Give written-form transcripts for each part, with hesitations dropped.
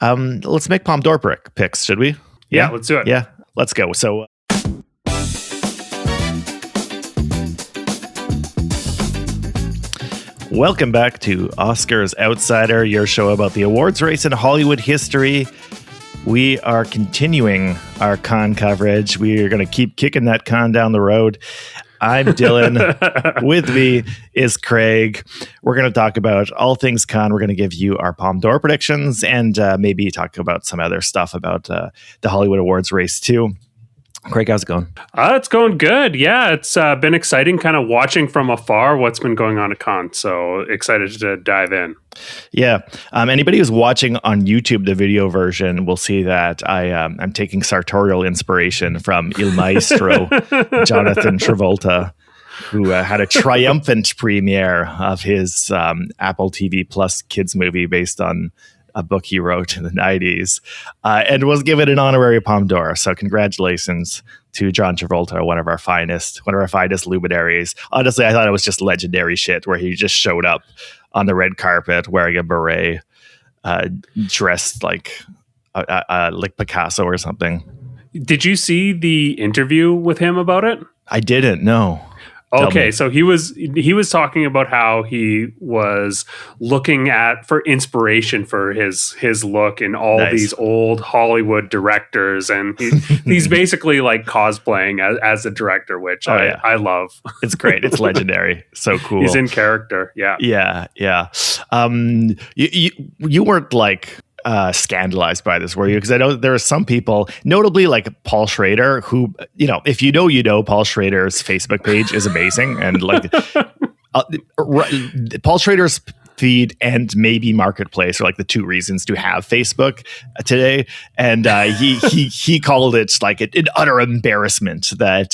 Let's make Palme d'Or picks, should we? Yeah, let's do it. Yeah, let's go. So, welcome back to Oscars Outsider, your show about the awards race in Hollywood history. We are continuing our con coverage. We are going to keep kicking that con down the road. I'm Dylan. With me is Craig. We're going to talk about all things con. We're going to give you our Palme d'Or predictions and maybe talk about some other stuff about the Hollywood awards race too. Craig, how's it going? It's going good. Yeah, it's been exciting kind of watching from afar what's been going on at con. So excited to dive in. Yeah. Anybody who's watching on YouTube, the video version, will see that I'm taking sartorial inspiration from Il Maestro, Jonathan Travolta, who had a triumphant premiere of his Apple TV Plus kids movie based on a book he wrote in the 90s, and was given an honorary Palme d'Or. So congratulations to John Travolta, one of our finest luminaries. Honestly, I thought it was just legendary shit where he just showed up on the red carpet wearing a beret, dressed like Picasso or something. Did you see the interview with him about it? I didn't, no. Okay, so he was talking about how he was looking for inspiration for his look in all these old Hollywood directors, and he's basically like cosplaying as a director, which I love. It's great. It's legendary. So cool. He's in character. Yeah. Yeah. You weren't like scandalized by this, were you? Because I know there are some people, notably like Paul Schrader, who, if you know, Paul Schrader's Facebook page is amazing, and like Paul Schrader's feed and maybe Marketplace are like the two reasons to have Facebook today. And he called it like an utter embarrassment that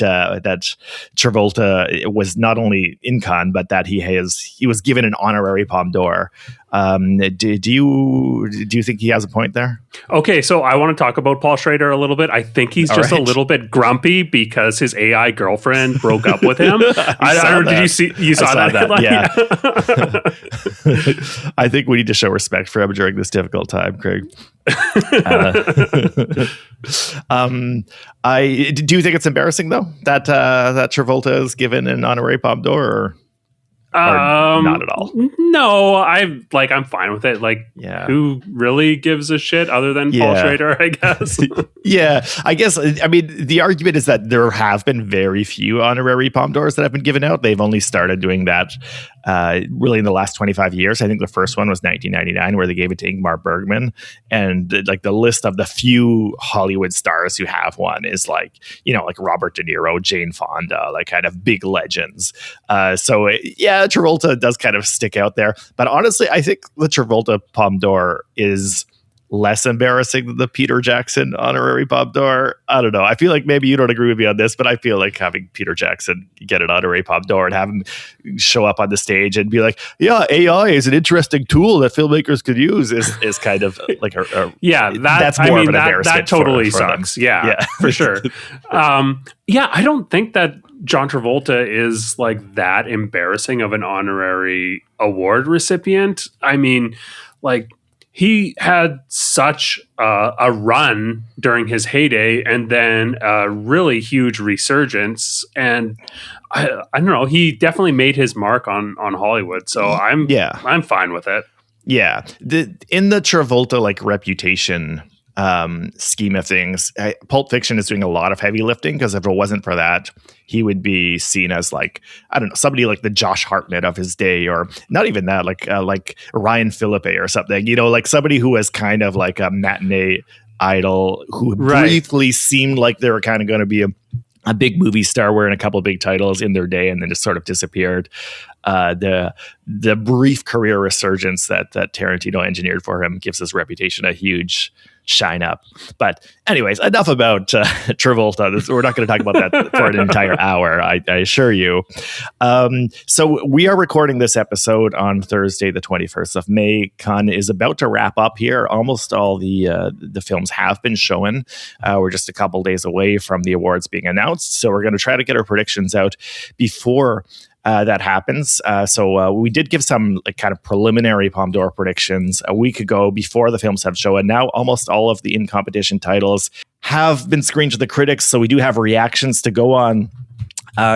Travolta was not only in con, but that he was given an honorary Palme d'Or. Do you think he has a point there? Okay, so I want to talk about Paul Schrader a little bit. I think he's just a little bit grumpy because his AI girlfriend broke up with him. Did you saw that headline? Yeah. I think we need to show respect for him during this difficult time, Craig. Do you think it's embarrassing though that Travolta is given an honorary Palme d'Or? Or not at all? No, I'm fine with it. Who really gives a shit other than Paul Schrader, I guess? Yeah, I guess. I mean, the argument is that there have been very few honorary Palme d'Ors that have been given out. They've only started doing that really in the last 25 years. I think the first one was 1999, where they gave it to Ingmar Bergman. And the list of the few Hollywood stars who have one is like Robert De Niro, Jane Fonda, like kind of big legends. Travolta does kind of stick out there. But honestly, I think the Travolta Palme d'Or is less embarrassing than the Peter Jackson honorary Palme d'Or. I don't know. I feel like maybe you don't agree with me on this, but I feel like having Peter Jackson get an honorary Palme d'Or and have him show up on the stage and be like, yeah, AI is an interesting tool that filmmakers could use is kind of like that's more of an embarrassment. That totally sucks. Yeah, for sure. I don't think that John Travolta is like that embarrassing of an honorary award recipient. I mean, like, he had such a run during his heyday and then a really huge resurgence. And I don't know, he definitely made his mark on Hollywood. So I'm fine with it. Yeah. In the Travolta like reputation scheme of things, Pulp Fiction is doing a lot of heavy lifting, because if it wasn't for that, he would be seen as like, I don't know, somebody like the Josh Hartnett of his day, or not even that, like Ryan Philippe or something, like somebody who was kind of like a matinee idol who briefly seemed like they were kind of going to be a big movie star wearing a couple of big titles in their day, and then just sort of disappeared. The brief career resurgence that Tarantino engineered for him gives his reputation a huge shine up. But anyways, enough about Travolta. We're not going to talk about that for an entire hour, I assure you. So we are recording this episode on Thursday, the 21st of May. Cannes is about to wrap up here. Almost all the films have been shown. We're just a couple days away from the awards being announced. So we're going to try to get our predictions out before that happens. So we did give some like kind of preliminary Palme d'Or predictions a week ago before the films have shown, and now almost all of the in competition titles have been screened to the critics. So we do have reactions to go on.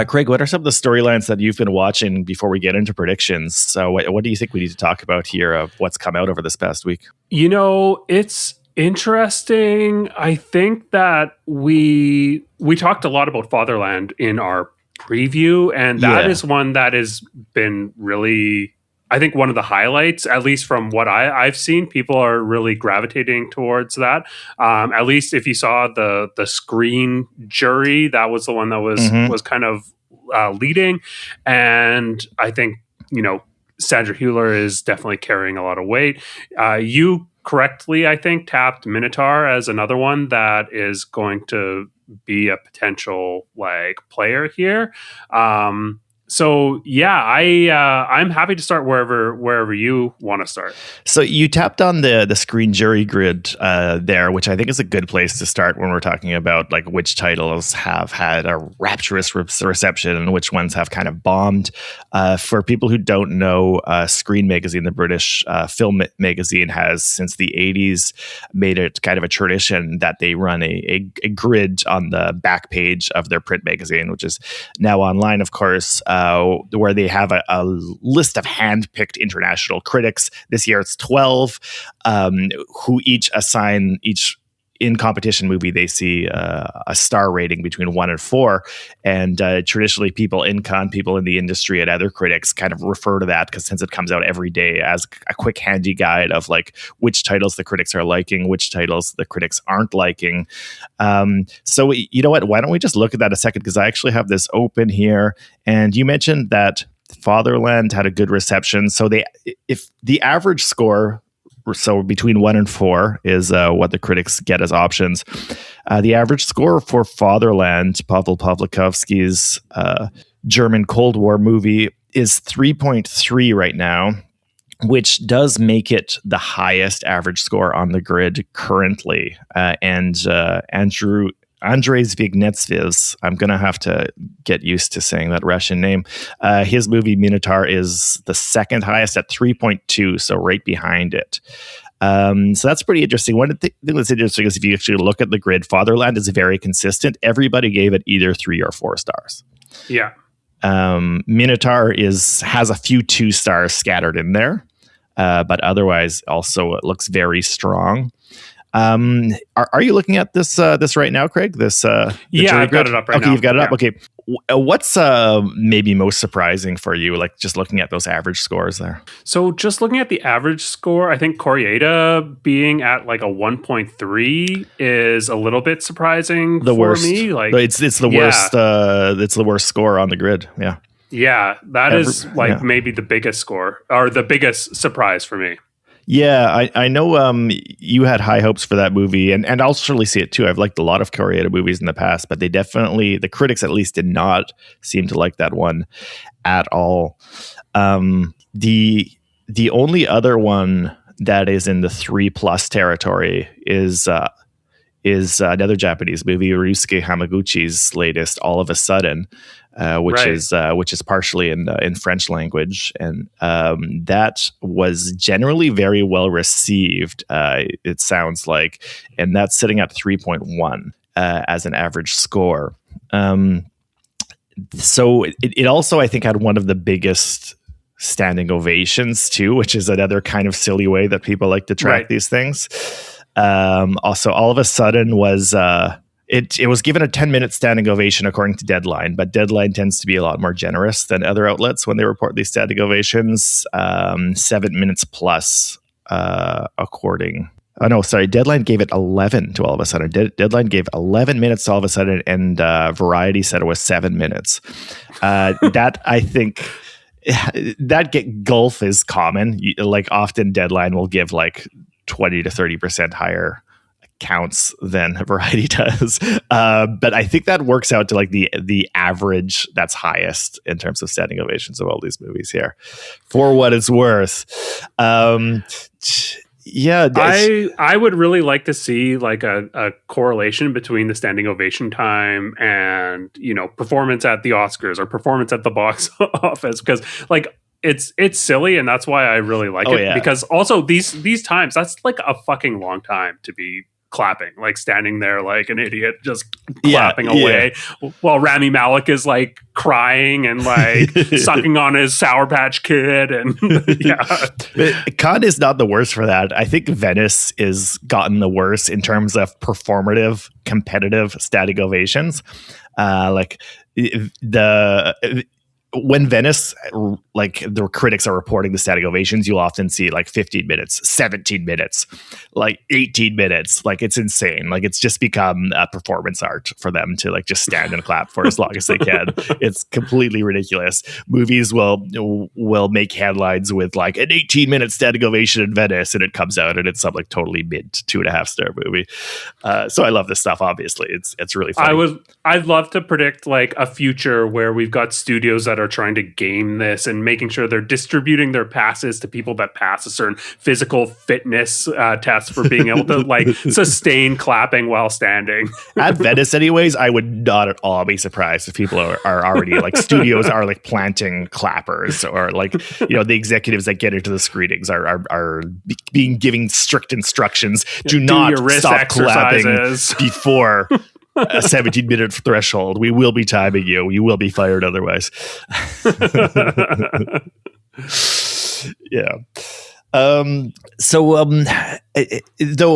Craig, what are some of the storylines that you've been watching before we get into predictions? So what do you think we need to talk about here of what's come out over this past week? It's interesting. I think that we talked a lot about Fatherland in our preview, and that is one that has been really, I think, one of the highlights, at least from what I've seen. People are really gravitating towards that. At least if you saw the screen jury, that was the one that was kind of leading. And I think, Sandra Hüller is definitely carrying a lot of weight. You correctly, I think, tapped Minotaur as another one that is going to be a potential player here. So yeah, I'm happy to start wherever you want to start. So you tapped on the screen jury grid there, which I think is a good place to start when we're talking about like which titles have had a rapturous reception and which ones have kind of bombed. For people who don't know, Screen Magazine, the British film magazine, has since the 80s made it kind of a tradition that they run a grid on the back page of their print magazine, which is now online, of course. Where they have a list of hand-picked international critics. This year it's 12, who each assign each in-competition movie they see a star rating between 1 and 4. And traditionally people in the industry and other critics kind of refer to that, because since it comes out every day, as a quick handy guide of like which titles the critics are liking, which titles the critics aren't liking. So you know what, why don't we just look at that a second, because I actually have this open here. And you mentioned that Fatherland had a good reception. So if the average score, so between 1 and 4 is what the critics get as options. The average score for Fatherland, Pavel Pawlikowski's German Cold War movie, is 3.3 right now, which does make it the highest average score on the grid currently. And Andrzej Zbigniew, I'm going to have to get used to saying that Russian name. His movie Minotaur is the second highest at 3.2, so right behind it. So that's pretty interesting. One thing that's interesting is if you actually look at the grid, Fatherland is very consistent. Everybody gave it either 3 or 4 stars. Yeah. Minotaur has a few 2 stars scattered in there, but otherwise also it looks very strong. Are you looking at this right now, Craig? Yeah, I've got it up right now. Okay, you've got it up. Okay, what's maybe most surprising for you, like just looking at those average scores there? So just looking at the average score, I think Koreeda being at like a 1.3 is a little bit surprising for me. Like it's the worst. It's the worst score on the grid. Yeah. Yeah, that is maybe the biggest score or the biggest surprise for me. Yeah, I know you had high hopes for that movie, and I'll surely see it too. I've liked a lot of Koreeda movies in the past, but the critics at least did not seem to like that one at all. The only other one that is in the 3+ territory is another Japanese movie, Ryusuke Hamaguchi's latest, All of a Sudden, which is partially in French language, and that was generally very well received. It sounds like, and that's sitting at 3.1 as an average score. So it also, I think, had one of the biggest standing ovations too, which is another kind of silly way that people like to track these things. Also, All of a Sudden was it was given a 10-minute standing ovation according to Deadline, but Deadline tends to be a lot more generous than other outlets when they report these standing ovations. 7 minutes plus, according. Oh no, sorry. Deadline gave it 11 to All of a Sudden. Deadline gave 11 minutes to All of a Sudden, and Variety said it was 7 minutes. That I think. That gulf is common. Like often Deadline will give like 20 to 30% higher counts than Variety does. But I think that works out to like the average that's highest in terms of standing ovations of all these movies here. For what it's worth. Yeah, I would really like to see like a correlation between the standing ovation time and, you know, performance at the Oscars or performance at the box office, because like it's silly, and that's why I really like it. Yeah. Because also these times, that's like a fucking long time to be clapping, like standing there like an idiot, just clapping away while Rami Malek is like crying and like sucking on his Sour Patch Kid. And Cannes is not the worst for that. I think Venice is gotten the worst in terms of performative, competitive standing ovations. When Venice, like the critics are reporting the standing ovations, you'll often see like 15 minutes, 17 minutes, like 18 minutes. Like it's insane. Like it's just become a performance art for them to like just stand and clap for as long as they can. It's completely ridiculous. Movies will make headlines with like an 18-minute standing ovation in Venice, and it comes out and it's some like totally mid 2.5-star movie. So I love this stuff. Obviously, it's really funny. I'd love to predict like a future where we've got studios that are trying to game this and making sure they're distributing their passes to people that pass a certain physical fitness test for being able to like sustain clapping while standing. At Venice anyways, I would not at all be surprised if people are already like studios are like planting clappers, or like, you know, the executives that get into the screenings are being giving strict instructions. Do not stop clapping before a 17-minute threshold. We will be timing you. You will be fired otherwise. Yeah. Though,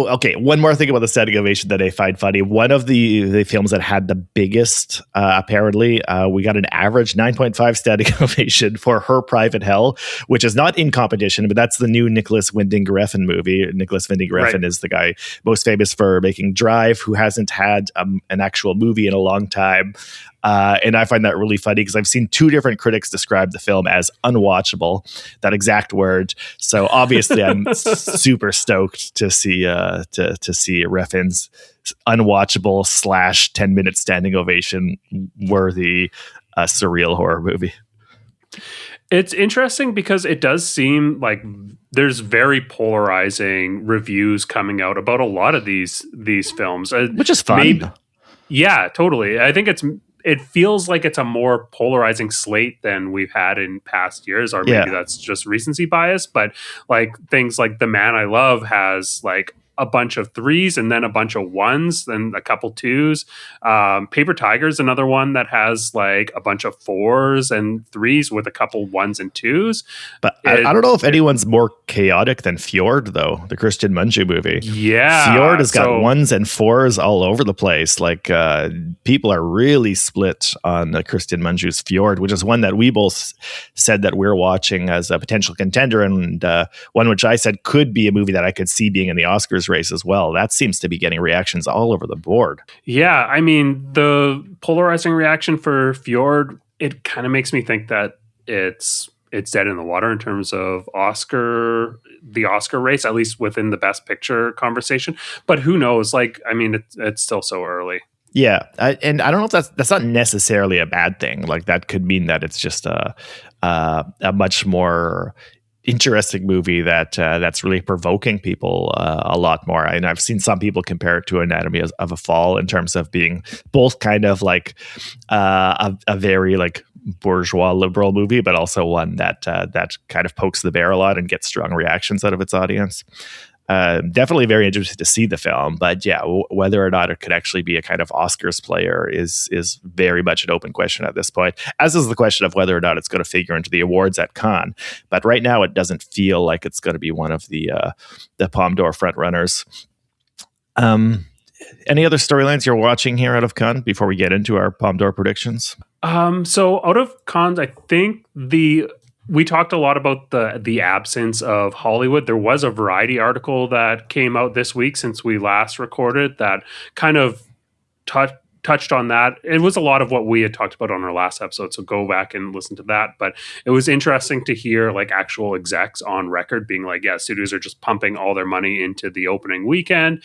okay, one more thing about the standing ovation that I find funny. One of the films that had the biggest, apparently, we got an average 9.5 standing ovation for Her Private Hell, which is not in competition, but that's the new Nicholas Winding Refn movie. Nicholas Winding Refn is the guy most famous for making Drive, who hasn't had an actual movie in a long time. And I find that really funny because I've seen 2 different critics describe the film as unwatchable, that exact word. So obviously I'm super stoked to see Refn's unwatchable / 10-minute standing ovation worthy surreal horror movie. It's interesting because it does seem like there's very polarizing reviews coming out about a lot of these films, which is fun. Yeah, totally. I think it feels like it's a more polarizing slate than we've had in past years, or maybe that's just recency bias. But like things like The Man I Love has like a bunch of 3s and then a bunch of 1s, then a couple 2s. Paper Tiger's another one that has like a bunch of 4s and 3s with a couple 1s and 2s. But I don't know if anyone's more chaotic than Fjord, though, the Cristian Mungiu movie. Yeah. Fjord has got 1s and 4s all over the place. Like people are really split on Cristian Mungiu's Fjord, which is one that we both said that we're watching as a potential contender, and one which I said could be a movie that I could see being in the Oscars race as well. That seems to be getting reactions all over the board. Yeah, I mean, the polarizing reaction for Fjord, it kind of makes me think that it's dead in the water in terms of the Oscar race, at least within the Best Picture conversation. But who knows? Like, I mean, it's still so early. Yeah, and I don't know if that's not necessarily a bad thing. Like that could mean that it's just a much more interesting movie that's really provoking people a lot more. And I've seen some people compare it to Anatomy of a Fall in terms of being both kind of like a very like bourgeois liberal movie, but also one that kind of pokes the bear a lot and gets strong reactions out of its audience. Definitely very interested to see the film, but yeah, whether or not it could actually be a kind of Oscars player is very much an open question at this point, as is the question of whether or not it's going to figure into the awards at Cannes. But right now it doesn't feel like it's going to be one of the Palme d'Or frontrunners. Any other storylines you're watching here out of Cannes before we get into our Palme d'Or predictions? So out of Cannes, I think we talked a lot about the absence of Hollywood. There was a Variety article that came out this week since we last recorded that kind of touched on that. It was a lot of what we had talked about on our last episode, so go back and listen to that. But it was interesting to hear like actual execs on record being like, yeah, studios are just pumping all their money into the opening weekend.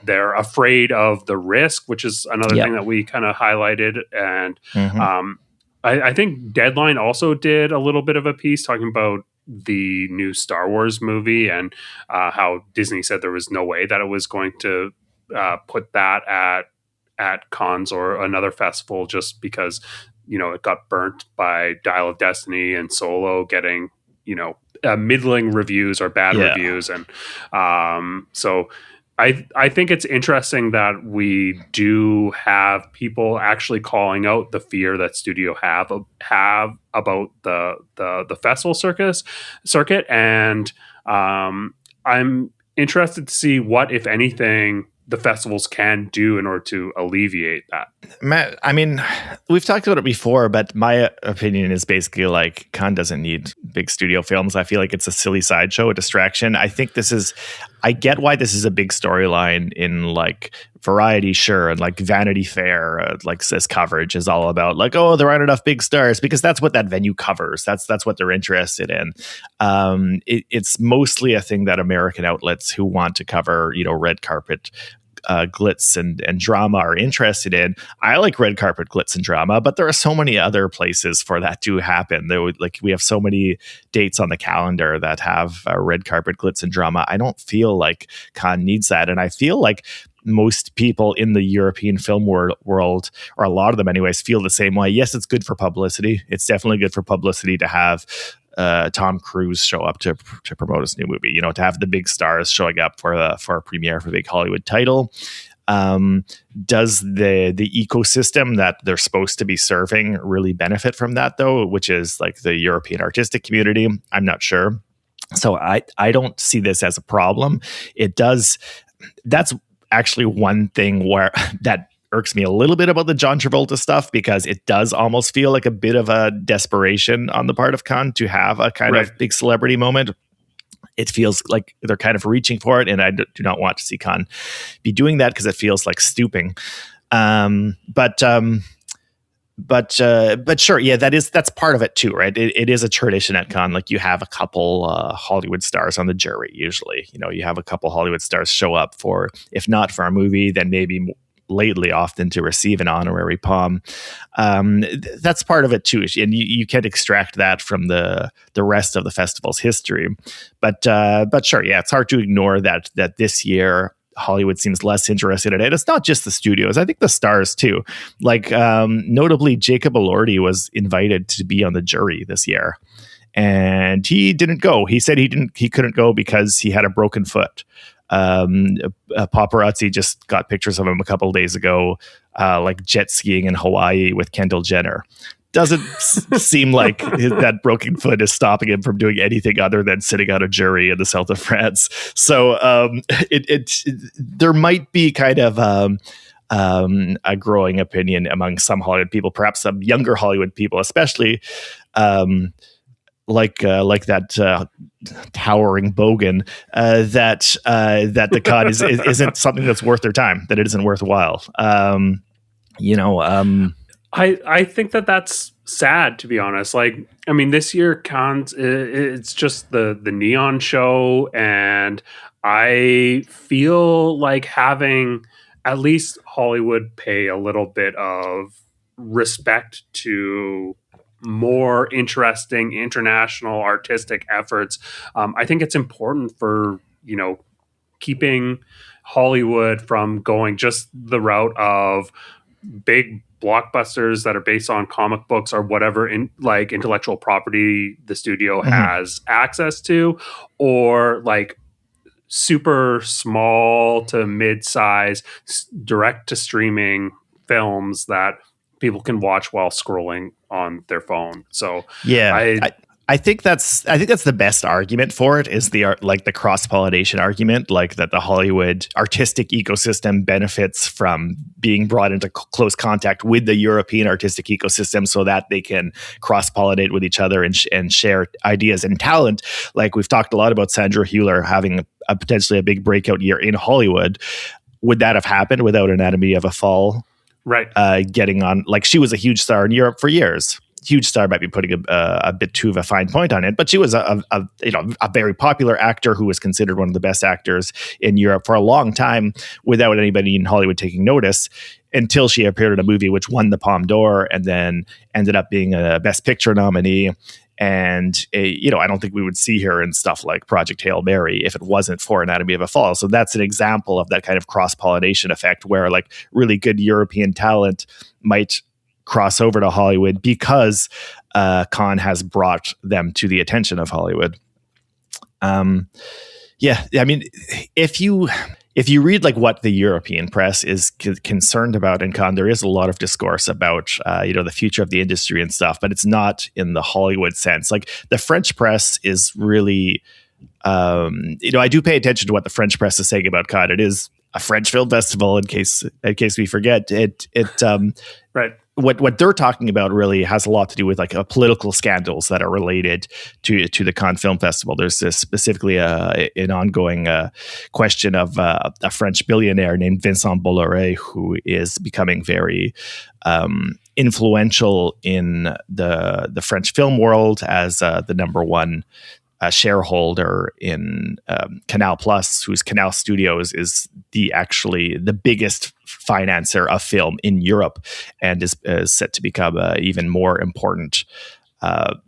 They're afraid of the risk, which is another thing that we kind of highlighted. And I think Deadline also did a little bit of a piece talking about the new Star Wars movie, and how Disney said there was no way that it was going to put that at cons or another festival, just because it got burnt by Dial of Destiny and Solo getting middling reviews or bad reviews, and so I think it's interesting that we do have people actually calling out the fear that studio have about the festival circuit, and I'm interested to see what, if anything, the festivals can do in order to alleviate that. Matt, I mean, we've talked about it before, but my opinion is basically like Cannes doesn't need big studio films. I feel like it's a silly sideshow, a distraction. I think I get why this is a big storyline in like Variety, sure, and like Vanity Fair, like this coverage is all about like, oh, there aren't enough big stars, because that's what that venue covers. That's what they're interested in. It's mostly a thing that American outlets who want to cover, red carpet glitz and drama are interested in. I like red carpet glitz and drama, but there are so many other places for that to happen. We have so many dates on the calendar that have red carpet glitz and drama. I don't feel like Cannes needs that, and I feel like most people in the European film world, or a lot of them anyways, feel the same way. Yes, it's good for publicity. It's definitely good for publicity to have Tom Cruise show up to promote his new movie, to have the big stars showing up for a premiere for a big Hollywood title. Does the ecosystem that they're supposed to be serving really benefit from that, though, which is like the European artistic community? I'm not sure. So I don't see this as a problem. It does. That's actually one thing where that irks me a little bit about the John Travolta stuff, because it does almost feel like a bit of a desperation on the part of Cannes to have a kind of big celebrity moment. It feels like they're kind of reaching for it, and I do not want to see Cannes be doing that, because it feels like stooping. But sure, yeah, that's part of it too, right? It is a tradition at Cannes. Like, you have a couple Hollywood stars on the jury. Usually, you have a couple Hollywood stars show up for, if not for a movie, then maybe lately often to receive an honorary Palme. That's part of it too, and you can't extract that from the rest of the festival's history. But sure, yeah, it's hard to ignore that this year Hollywood seems less interested in it. It's not just the studios. I think the stars too. Like, notably, Jacob Elordi was invited to be on the jury this year, and he didn't go. He said he couldn't go because he had a broken foot. Paparazzi just got pictures of him a couple of days ago, like jet skiing in Hawaii with Kendall Jenner. Doesn't seem like that broken foot is stopping him from doing anything other than sitting on a jury in the south of France. So there might be kind of a growing opinion among some Hollywood people, perhaps some younger Hollywood people, especially like that towering bogan, that the Cannes isn't something that's worth their time, that it isn't worthwhile. I think that's sad, to be honest. Like, I mean, this year Cannes, it's just the neon show, and I feel like having at least Hollywood pay a little bit of respect to more interesting international artistic efforts. I think it's important for, keeping Hollywood from going just the route of big blockbusters that are based on comic books or whatever intellectual property the studio has access to, or like super small to mid-size direct to streaming films that people can watch while scrolling on their phone. So yeah, I think that's the best argument for it, is the cross-pollination argument, like that the Hollywood artistic ecosystem benefits from being brought into close contact with the European artistic ecosystem, so that they can cross-pollinate with each other and share ideas and talent. Like, we've talked a lot about Sandra Hüller having a potentially a big breakout year in Hollywood. Would that have happened without Anatomy of a Fall? Right. Getting on, like, she was a huge star in Europe for years. Huge star might be putting a bit too of a fine point on it, but she was a very popular actor who was considered one of the best actors in Europe for a long time, without anybody in Hollywood taking notice, until she appeared in a movie which won the Palme d'Or and then ended up being a Best Picture nominee. And I don't think we would see her in stuff like Project Hail Mary if it wasn't for Anatomy of a Fall. So that's an example of that kind of cross-pollination effect where like really good European talent might cross over to Hollywood because Cannes has brought them to the attention of Hollywood. Yeah, I mean, if you read like what the European press is concerned about in Cannes, there is a lot of discourse about the future of the industry and stuff, but it's not in the Hollywood sense. Like the French press is really, I do pay attention to what the French press is saying about Cannes. It is a French film festival. In case we forget it, right. What they're talking about really has a lot to do with like political scandals that are related to the Cannes Film Festival. There's specifically an ongoing question of a French billionaire named Vincent Bolloré, who is becoming very influential in the French film world as the number one shareholder in Canal Plus, whose Canal Studios is the biggest financer of film in Europe, and is set to become an even more important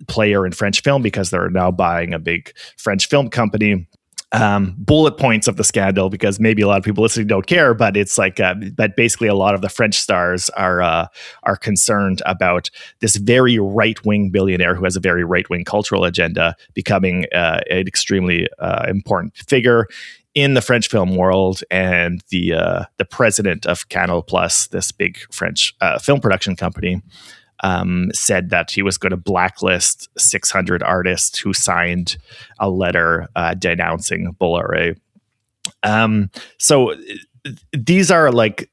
player in French film because they're now buying a big French film company. Bullet points of the scandal, because maybe a lot of people listening don't care, but it's like but basically a lot of the French stars are concerned about this very right-wing billionaire who has a very right-wing cultural agenda becoming an extremely important figure in the French film world. And the president of Canal Plus, this big French film production company, said that he was going to blacklist 600 artists who signed a letter denouncing Bolloré. So these are like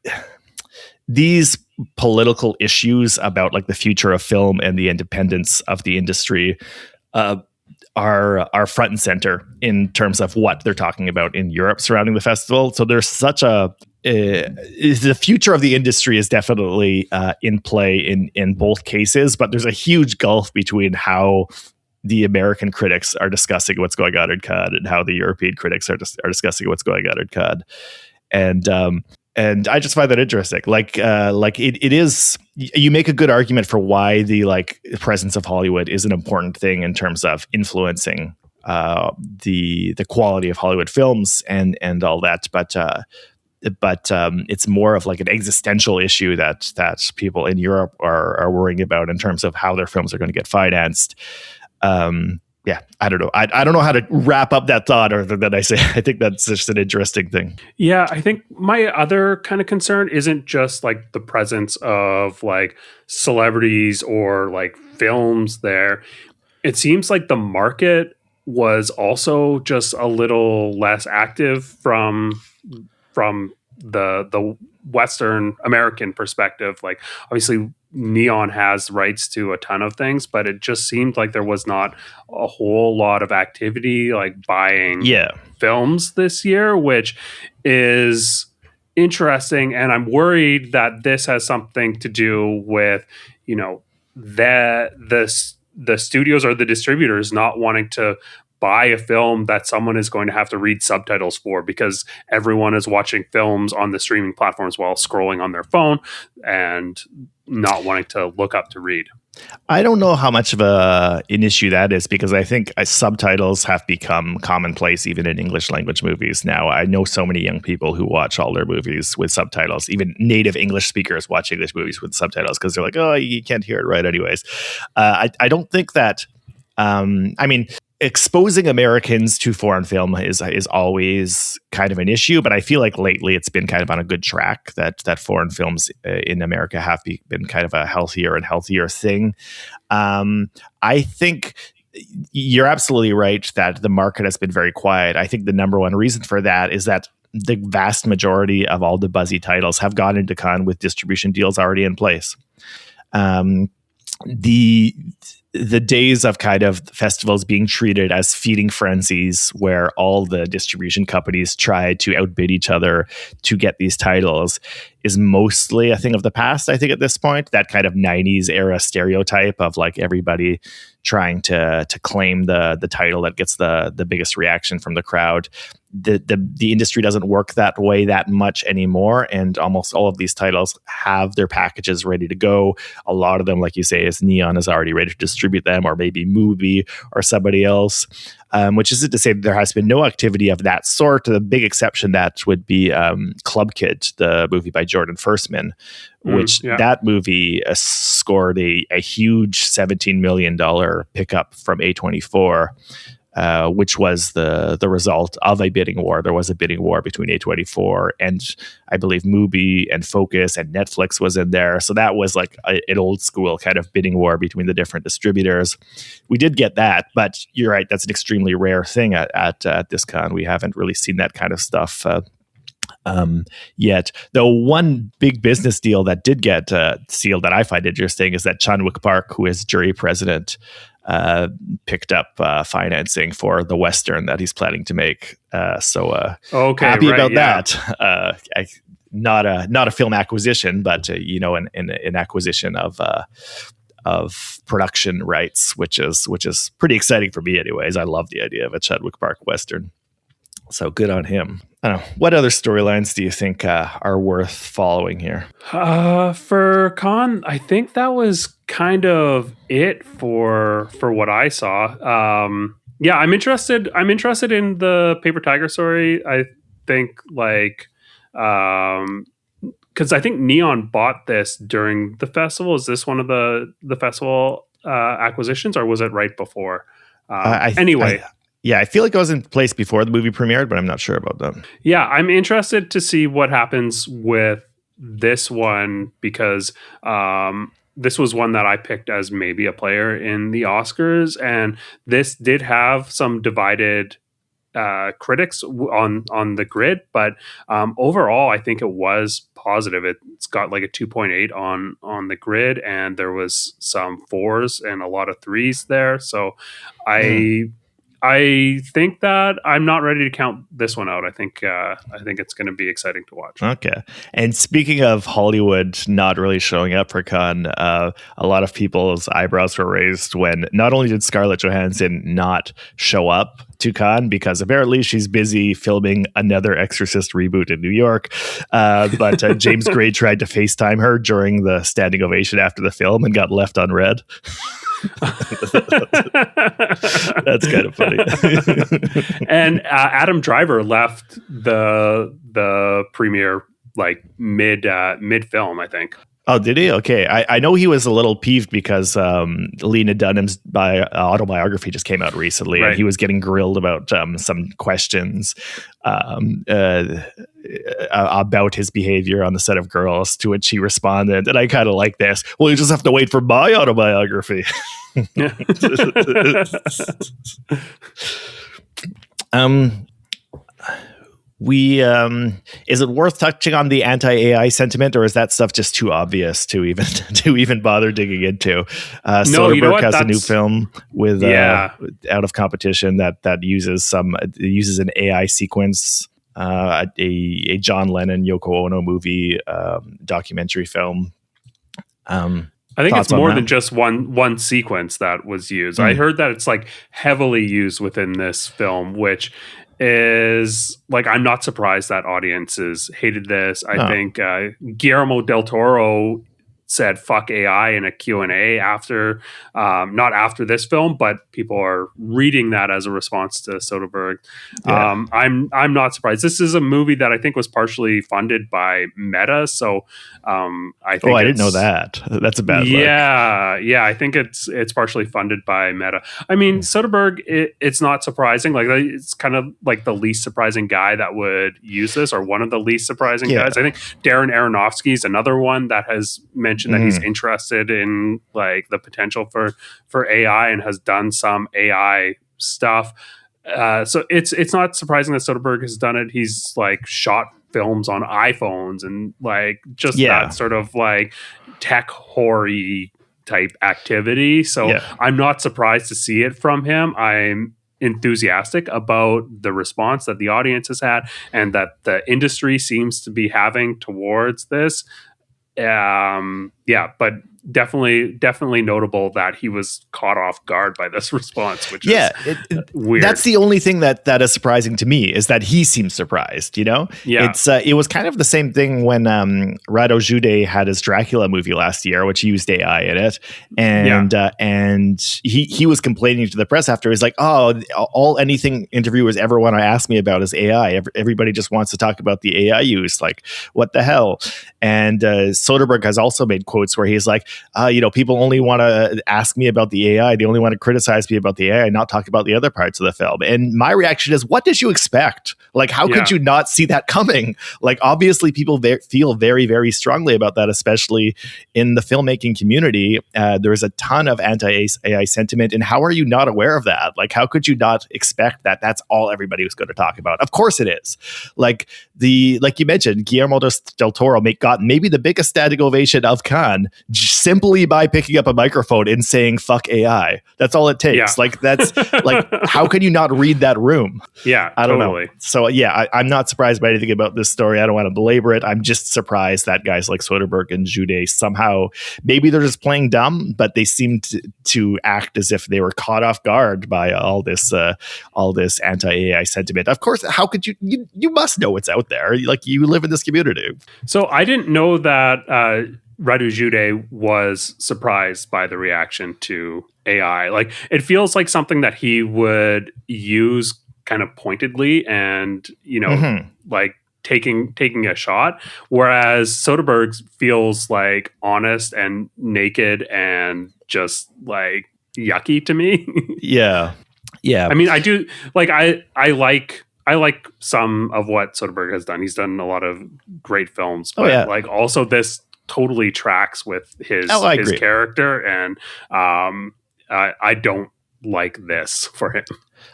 these political issues about like the future of film and the independence of the industry are front and center in terms of what they're talking about in Europe surrounding the festival. So there's such the future of the industry is definitely in play in both cases, but there's a huge gulf between how the American critics are discussing what's going on in Cannes and how the European critics are discussing what's going on in Cannes. And I just find that interesting. Like it is, you make a good argument for why the like presence of Hollywood is an important thing in terms of influencing the quality of Hollywood films and all that, but it's more of like an existential issue that people in Europe are worrying about in terms of how their films are going to get financed. Yeah, I don't know. I don't know how to wrap up that thought, other than I think that's just an interesting thing. Yeah, I think my other kind of concern isn't just like the presence of like celebrities or like films there. It seems like the market was also just a little less active from the Western American perspective. Like obviously Neon has rights to a ton of things, but it just seemed like there was not a whole lot of activity like buying films this year, which is interesting. And I'm worried that this has something to do with, the studios or the distributors not wanting to buy a film that someone is going to have to read subtitles for, because everyone is watching films on the streaming platforms while scrolling on their phone and not wanting to look up to read. I don't know how much of an issue that is, because I think subtitles have become commonplace even in English language movies now. I know so many young people who watch all their movies with subtitles, even native English speakers watch English movies with subtitles because they're like, oh, you can't hear it right anyways. I don't think that, exposing Americans to foreign film is always kind of an issue, but I feel like lately it's been kind of on a good track that foreign films in America have been kind of a healthier and healthier thing. I think you're absolutely right that the market has been very quiet. I think the number one reason for that is that the vast majority of all the buzzy titles have gone into Cannes with distribution deals already in place. The days of kind of festivals being treated as feeding frenzies where all the distribution companies try to outbid each other to get these titles is mostly a thing of the past. I think at this point, that kind of 90s era stereotype of like everybody trying to claim the title that gets the biggest reaction from the crowd. The industry doesn't work that way that much anymore, and almost all of these titles have their packages ready to go. A lot of them, like you say, is Neon is already ready to distribute distribute them, or maybe Mubi or somebody else. Which isn't to say that there has been no activity of that sort. The big exception that would be Club Kid, the movie by Jordan Firstman, which that movie scored a huge $17 million pickup from A24. Which was the result of a bidding war. There was a bidding war between A24 and I believe Mubi and Focus, and Netflix was in there. So that was like an old school kind of bidding war between the different distributors. We did get that, but you're right, that's an extremely rare thing at this con. We haven't really seen that kind of stuff yet. Though one big business deal that did get sealed that I find interesting is that Chan-wook Park, who is jury president, picked up financing for the Western that he's planning to make. Happy about that. Not a film acquisition, but an acquisition of production rights, which is pretty exciting for me anyways. I love the idea of a Chan-wook Park Western. So good on him. I don't know. What other storylines do you think are worth following here? For Con, I think that was kind of it for what I saw. I'm interested in the Paper Tiger story. I think because I think Neon bought this during the festival. Is this one of the festival acquisitions, or was it right before? Anyway. I feel like it was in place before the movie premiered, but I'm not sure about that. Yeah, I'm interested to see what happens with this one, because this was one that I picked as maybe a player in the Oscars, and this did have some divided critics on the grid, but overall, I think it was positive. It's got like a 2.8 on the grid, and there was some 4s and a lot of 3s there. So I think that I'm not ready to count this one out. I think it's going to be exciting to watch. Okay. And speaking of Hollywood not really showing up for Cannes, a lot of people's eyebrows were raised when not only did Scarlett Johansson not show up to Cannes, because apparently she's busy filming another Exorcist reboot in New York, but James Gray tried to FaceTime her during the standing ovation after the film and got left unread. That's kind of funny. And Adam Driver left the premiere like mid film, I think. Oh, did he? Okay. I know he was a little peeved because Lena Dunham's autobiography just came out recently, and he was getting grilled about some questions about his behavior on the set of Girls, to which he responded, and I kind of like this. Well, you just have to wait for my autobiography. Is it worth touching on the anti-AI sentiment, or is that stuff just too obvious to even bother digging into? Soderbergh has a new film with Out of Competition that uses an AI sequence, a John Lennon Yoko Ono movie, documentary film. I think it's more than just one sequence that was used. I heard that it's like heavily used within this film, which is like, I'm not surprised that audiences hated this. I think Guillermo del Toro said fuck AI in a Q&A after, not after this film, but people are reading that as a response to Soderbergh. Yeah. I'm not surprised. This is a movie that I think was partially funded by Meta, so I think I didn't know that. That's a bad look. Yeah, I think it's partially funded by Meta. I mean, Soderbergh, it's not surprising. Like, it's kind of like the least surprising guy that would use this, or one of the least surprising guys. I think Darren Aronofsky is another one that has mentioned that he's interested in like the potential for AI and has done some AI stuff. So it's not surprising that Soderbergh has done it. He's like shot films on iPhones and like just that sort of like tech horror-y type activity. So I'm not surprised to see it from him. I'm enthusiastic about the response that the audience has had and that the industry seems to be having towards this. But definitely notable that he was caught off guard by this response, which is weird. That's the only thing that is surprising to me, is that he seems surprised. It was kind of the same thing when Radu Jude had his Dracula movie last year, which used AI in it, and he was complaining to the press after. He's like, anything interviewers ever want to ask me about is AI. Everybody just wants to talk about the AI use. Like, what the hell? And Soderbergh has also made quotes where he's like, people only want to ask me about the AI. They only want to criticize me about the AI, not talk about the other parts of the film. And my reaction is, what did you expect? Like, how could you not see that coming? Like, obviously, people feel very, very strongly about that, especially in the filmmaking community. There's a ton of anti-AI sentiment. And how are you not aware of that? Like, how could you not expect that that's all everybody was going to talk about? Of course it is. Like you mentioned, Guillermo del Toro got maybe the biggest standing ovation of Cannes simply by picking up a microphone and saying "fuck AI." That's all it takes. Yeah. Like, that's like, how can you not read that room? Yeah, I don't know. So I'm not surprised by anything about this story. I don't want to belabor it. I'm just surprised that guys like Soderbergh and Jude somehow, maybe they're just playing dumb, but they seem to act as if they were caught off guard by all this anti-AI sentiment. Of course, how could you must know it's out there. Like, you live in this community. So I didn't know that Radu Jude was surprised by the reaction to AI. Like, it feels like something that he would use kind of pointedly and, like taking a shot. Whereas Soderbergh feels like honest and naked and just like yucky to me. Yeah. I mean, I do like, I like some of what Soderbergh has done. He's done a lot of great films, but like, also this totally tracks with his character, and I don't like this for him.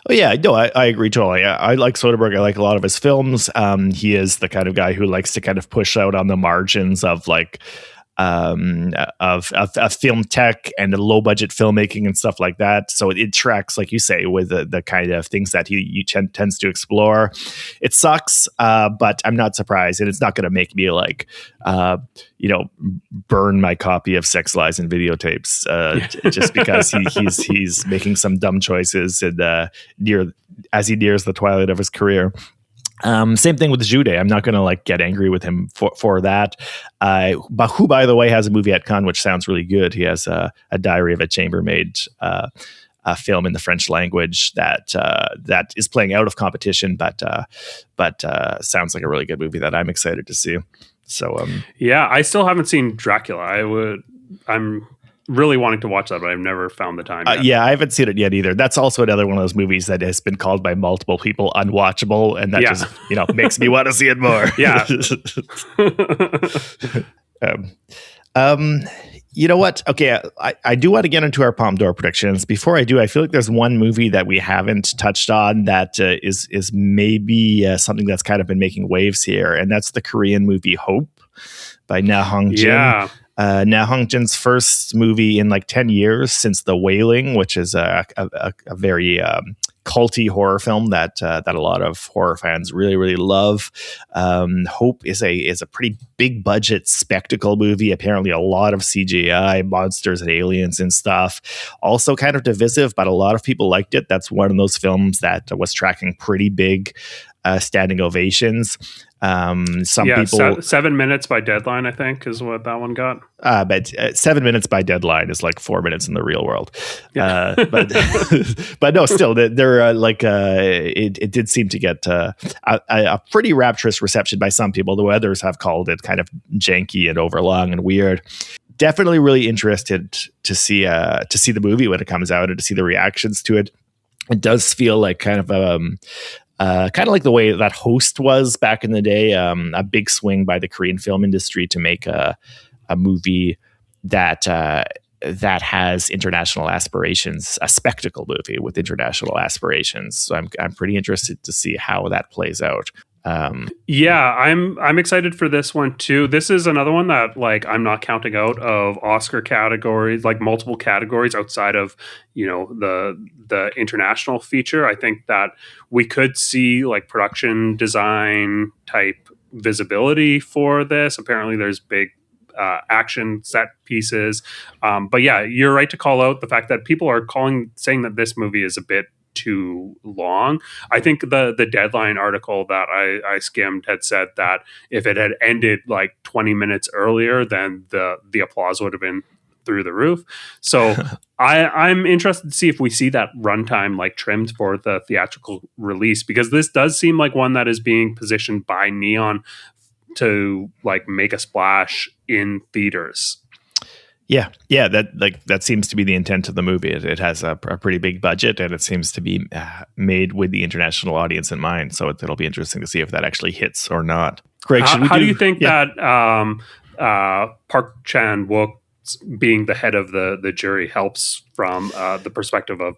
Oh yeah, no, I agree totally. I like Soderbergh. I like a lot of his films. He is the kind of guy who likes to kind of push out on the margins of like of film tech and the low budget filmmaking and stuff like that. So it tracks, like you say, with the kind of things that he tends to explore. It sucks, but I'm not surprised, and it's not going to make me like burn my copy of Sex, Lies, and Videotapes just because he's making some dumb choices and as he nears the twilight of his career. Same thing with Jude. I'm not going to like get angry with him for that. But who, by the way, has a movie at Cannes which sounds really good. He has a Diary of a Chambermaid a film in the French language that is playing out of competition, but sounds like a really good movie that I'm excited to see. So I still haven't seen Dracula. I'm really wanting to watch that, but I've never found the time yet. I haven't seen it yet either. That's also another one of those movies that has been called by multiple people unwatchable, and that just makes me want to see it more. You know what? Okay, I do want to get into our Palme d'Or predictions. Before I do, I feel like there's one movie that we haven't touched on that is maybe something that's kind of been making waves here, and that's the Korean movie Hope by Na Hong-jin. Yeah. Na Hong-jin's first movie in like 10 years since The Wailing, which is a very culty horror film that a lot of horror fans really, really love. Hope is a pretty big budget spectacle movie. Apparently a lot of CGI, monsters and aliens and stuff. Also kind of divisive, but a lot of people liked it. That's one of those films that was tracking pretty big standing ovations. Some people 7 minutes by deadline, I think, is what that one got. But 7 minutes by deadline is like 4 minutes in the real world. Yeah. But no, still, they're it did seem to get a pretty rapturous reception by some people. The others have called it kind of janky and overlong and weird. Definitely really interested to see the movie when it comes out and to see the reactions to it. It does feel like kind of like the way that Host was back in the day, a big swing by the Korean film industry to make a movie that has international aspirations, a spectacle movie with international aspirations. So I'm pretty interested to see how that plays out. I'm excited for this one too. This is another one that like I'm not counting out of Oscar categories, like multiple categories outside of the international feature. I think that we could see like production design type visibility for this. Apparently, there's big action set pieces. But yeah, you're right to call out the fact that people are saying that this movie is a bit too long. I think the Deadline article that I skimmed had said that if it had ended like 20 minutes earlier, then the applause would have been through the roof. So I'm interested to see if we see that runtime like trimmed for the theatrical release, because this does seem like one that is being positioned by Neon to like make a splash in theaters. Yeah, that seems to be the intent of the movie. It has a pretty big budget, and it seems to be made with the international audience in mind. So it'll be interesting to see if that actually hits or not. Greg, how do you think that Park Chan-wook being the head of the jury helps from the perspective of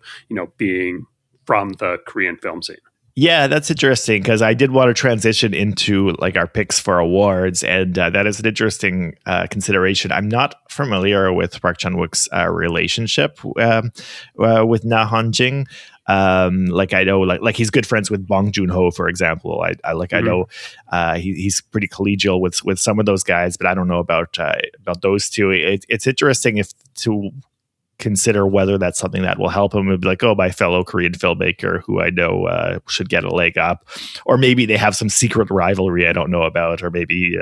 being from the Korean film scene? Yeah, that's interesting, because I did want to transition into like our picks for awards, and that is an interesting consideration. I'm not familiar with Park Chan-wook's relationship with Na Hong-jin. Like I know, like he's good friends with Bong Joon-ho, for example. I know he's pretty collegial with some of those guys, but I don't know about those two. It's interesting to consider whether that's something that will help him. It'd be like, oh, my fellow Korean filmmaker who I know should get a leg up, or maybe they have some secret rivalry I don't know about, or maybe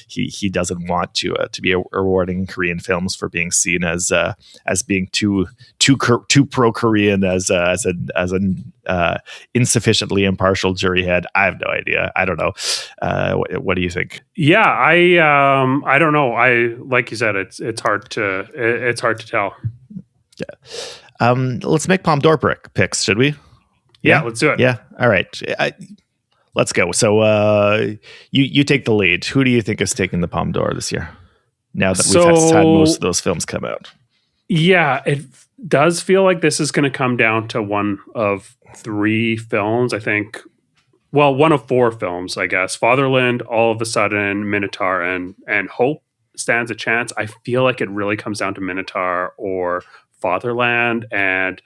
he doesn't want to be awarding Korean films for being seen as being too pro-Korean as an insufficiently impartial jury head. I have no idea. I don't know. What do you think? Yeah, I don't know. I like you said, it's hard to tell. Yeah. Let's make Palme d'Or picks, should we? Yeah, let's do it. Yeah. All right. Let's go. So you take the lead. Who do you think is taking the Palme d'Or this year? Now that we've had most of those films come out. Yeah, it does feel like this is going to come down to one of three films, I think. Well, one of four films, I guess. Fatherland, All of a Sudden, Minotaur, and Hope stands a chance. I feel like it really comes down to Minotaur or Fatherland, and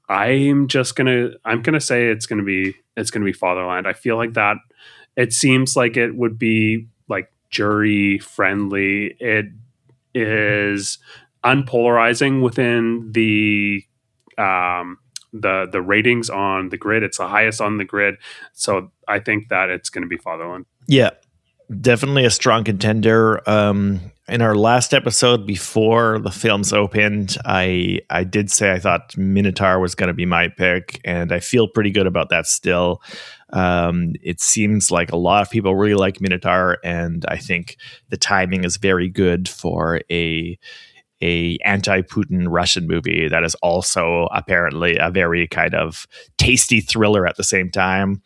I'm gonna say it's gonna be Fatherland. I feel like that it seems like it would be like jury friendly. It is unpolarizing within the ratings on the grid. It's the highest on the grid, so I think that it's going to be Fatherland. Yeah, definitely a strong contender. In our last episode before the films opened, I did say I thought Minotaur was going to be my pick, and I feel pretty good about that still. It seems like a lot of people really like Minotaur, and I think the timing is very good for a anti-Putin Russian movie that is also apparently a very kind of tasty thriller at the same time.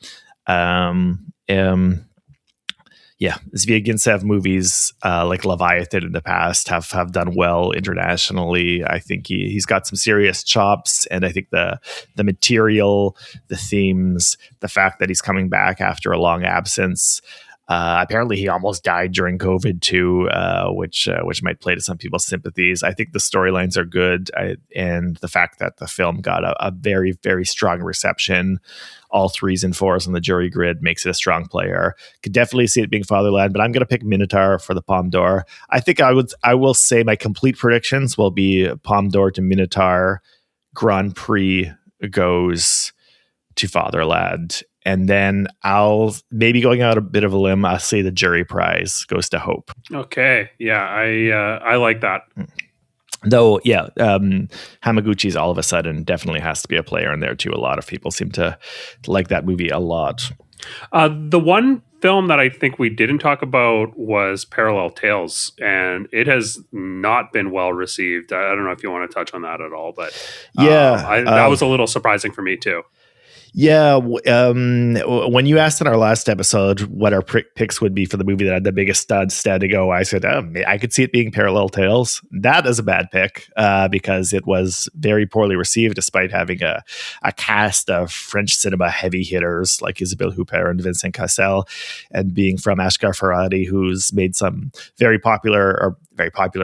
Yeah, Zvyagintsev movies like Leviathan in the past have done well internationally. I think he's got some serious chops, and I think the material, the themes, the fact that he's coming back after a long absence. Apparently, he almost died during COVID too, which might play to some people's sympathies. I think the storylines are good, and the fact that the film got a very, very strong reception, all 3s and 4s on the jury grid, makes it a strong player. Could definitely see it being Fatherland, but I'm going to pick Minotaur for the Palme d'Or. I think I will say my complete predictions will be Palme d'Or to Minotaur, Grand Prix goes to Fatherland. And then I'll maybe going out a bit of a limb, I'll say the jury prize goes to Hope. Okay. Yeah, I like that. Though, yeah, Hamaguchi's All of a Sudden definitely has to be a player in there too. A lot of people seem to like that movie a lot. The one film that I think we didn't talk about was Parallel Tales, and it has not been well received. I don't know if you want to touch on that at all, but that was a little surprising for me too. Yeah, when you asked in our last episode what our picks would be for the movie that had the biggest stud to go, I said, I could see it being Parallel Tales. That is a bad pick because it was very poorly received, despite having a cast of French cinema heavy hitters like Isabelle Huppert and Vincent Cassel, and being from Asghar Farhadi, who's made some very popular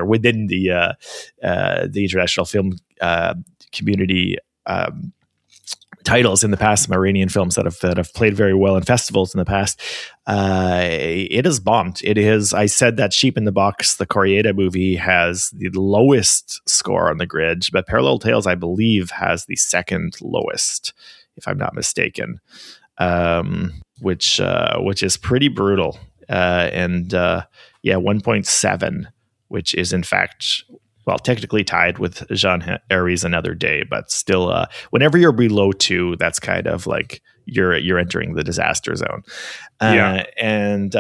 within the international film community titles in the past, some Iranian films that have played very well in festivals in the past. It has bombed. It is. I said that Sheep in the Box, the Koreeda movie, has the lowest score on the grid, but Parallel Tales, I believe, has the second lowest, if I'm not mistaken, which is pretty brutal. 1.7, which is in fact, well, technically tied with Jean Harry's Another Day, but still, whenever you're below 2, that's kind of like you're entering the disaster zone. Kind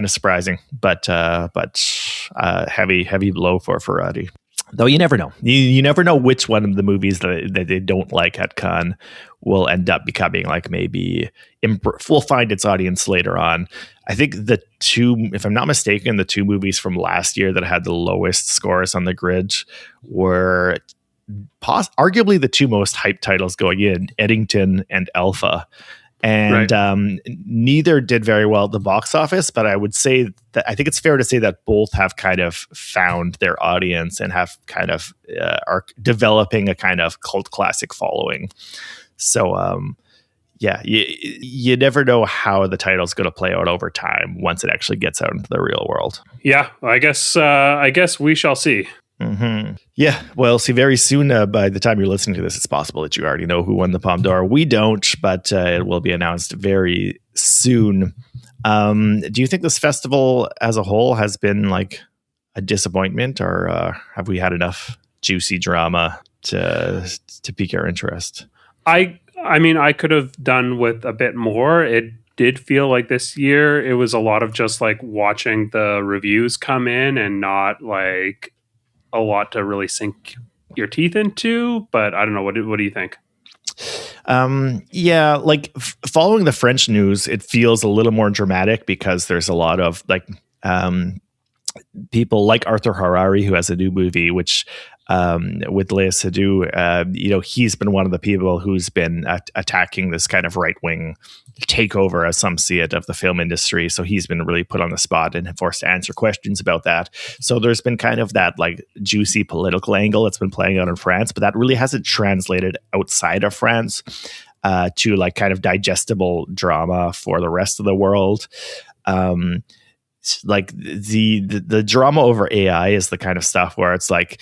of surprising, but heavy blow for Farhadi. Though you never know. You never know which one of the movies that they don't like at Cannes will end up becoming like maybe will find its audience later on. I think the two, if I'm not mistaken, the two movies from last year that had the lowest scores on the grid were arguably the two most hyped titles going in, Eddington and Alpha. And neither did very well at the box office, but I would say that I think it's fair to say that both have kind of found their audience and have kind of are developing a kind of cult classic following. So, you never know how the title's going to play out over time once it actually gets out into the real world. Yeah, I guess we shall see. Mm-hmm. Yeah, well, see, very soon, by the time you're listening to this, it's possible that you already know who won the Palme d'Or. We don't, but it will be announced very soon. Do you think this festival as a whole has been like a disappointment, or have we had enough juicy drama to pique our interest? I mean, I could have done with a bit more. It did feel like this year it was a lot of just like watching the reviews come in and not like a lot to really sink your teeth into, but I don't know. What do you think? Following the French news, it feels a little more dramatic because there's a lot of like people like Arthur Harari, who has a new movie, which with Léa Seydoux, he's been one of the people who's been attacking this kind of right-wing takeover, as some see it, of the film industry. So he's been really put on the spot and forced to answer questions about that. So there's been kind of that like juicy political angle that's been playing out in France, but that really hasn't translated outside of France to like kind of digestible drama for the rest of the world. Like the drama over AI is the kind of stuff where it's like,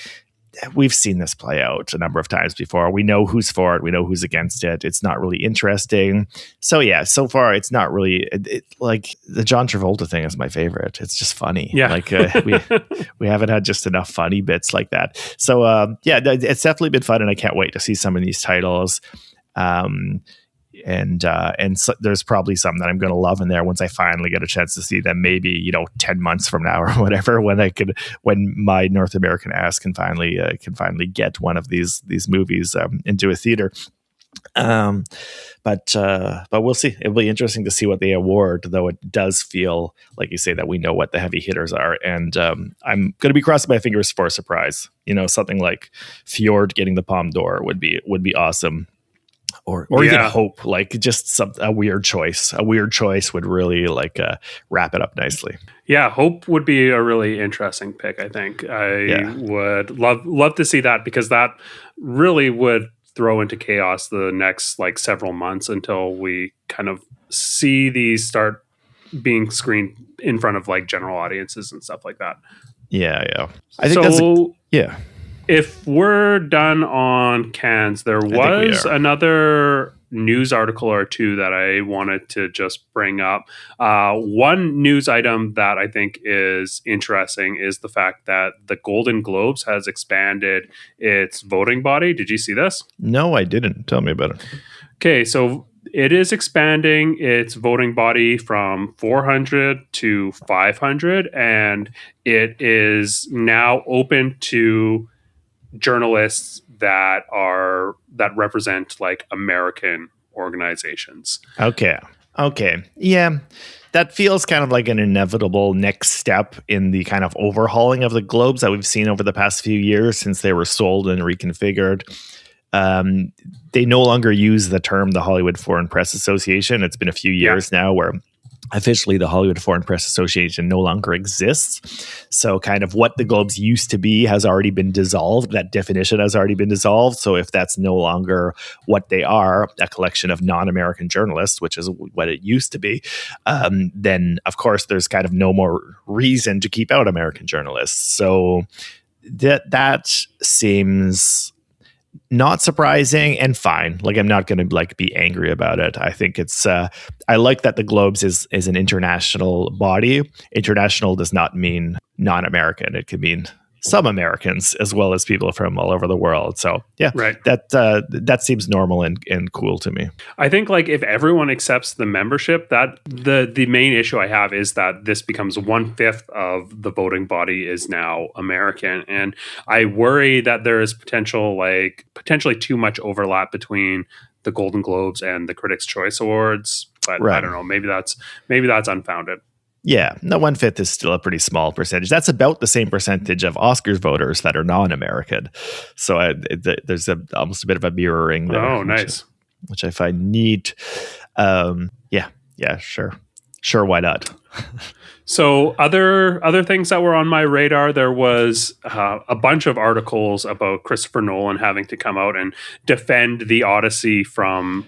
we've seen this play out a number of times before. We know who's for it. We know who's against it. It's not really interesting. So yeah, so far it's not really like the John Travolta thing is my favorite. It's just funny. Yeah. Like we haven't had just enough funny bits like that. So it's definitely been fun, and I can't wait to see some of these titles. And so there's probably some that I'm going to love in there once I finally get a chance to see them, maybe 10 months from now or whatever, when my North American ass can finally get one of these movies into a theater. But we'll see. It'll be interesting to see what they award, though it does feel like you say that we know what the heavy hitters are, and I'm going to be crossing my fingers for a surprise. Something like Fjord getting the Palme d'Or would be awesome. Or even Hope, like just a weird choice. A weird choice would really wrap it up nicely. Yeah, Hope would be a really interesting pick. I think I would love to see that, because that really would throw into chaos the next several months until we kind of see these start being screened in front of general audiences and stuff like that. Yeah. I think If we're done on Cannes, there was another news article or two that I wanted to just bring up. One news item that I think is interesting is the fact that the Golden Globes has expanded its voting body. Did you see this? No, I didn't. Tell me about it. Okay, so it is expanding its voting body from 400 to 500, and it is now open to journalists that represent American organizations. Okay. Yeah. That feels kind of like an inevitable next step in the kind of overhauling of the Globes that we've seen over the past few years since they were sold and reconfigured. They no longer use the term the Hollywood Foreign Press Association. It's been a few years now where officially the Hollywood Foreign Press Association no longer exists. So kind of what the Globes used to be has already been dissolved. That definition has already been dissolved. So if that's no longer what they are, a collection of non-American journalists, which is what it used to be, then of course there's kind of no more reason to keep out American journalists. So that seems not surprising and fine. Like, I'm not going to like be angry about it. I think it's I like that the Globes is an international body. International does not mean non-American. It could mean some Americans as well as people from all over the world. So yeah, right. That seems normal and cool to me. I think like if everyone accepts the membership, that the main issue I have is that this becomes 1/5 of the voting body is now American. And I worry that there is potentially too much overlap between the Golden Globes and the Critics' Choice Awards. But right. I don't know, maybe that's unfounded. Yeah, no, 1/5 is still a pretty small percentage. That's about the same percentage of Oscars voters that are non-American. So there's almost a bit of a mirroring there. Oh, nice. Which I find neat. Yeah, sure, why not? So other things that were on my radar, there was a bunch of articles about Christopher Nolan having to come out and defend the Odyssey from,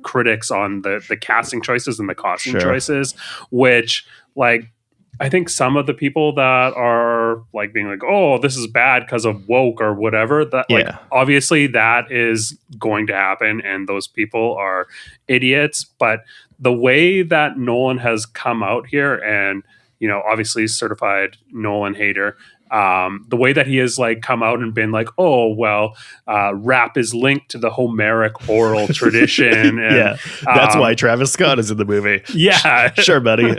critics on the casting choices and the costume choices, which like I think some of the people that are like being like, oh, this is bad because of woke or whatever, that like obviously that is going to happen and those people are idiots. But the way that Nolan has come out here and, obviously certified Nolan hater, the way that he has like come out and been like, oh, well, rap is linked to the Homeric oral tradition. And, that's why Travis Scott is in the movie. Yeah. Sure, buddy.